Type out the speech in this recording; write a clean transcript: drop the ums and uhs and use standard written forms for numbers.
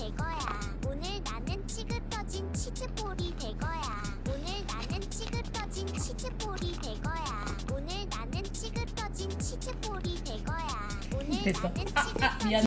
될 거야. 오늘 나는 찌그러진 치즈볼이 될 거야. 오늘 나는 찌그러진 치즈볼이 될 거야. 오늘 나는 찌그러진 치즈볼이 될 거야. 오늘 됐어. 나는 찌그러진 미안.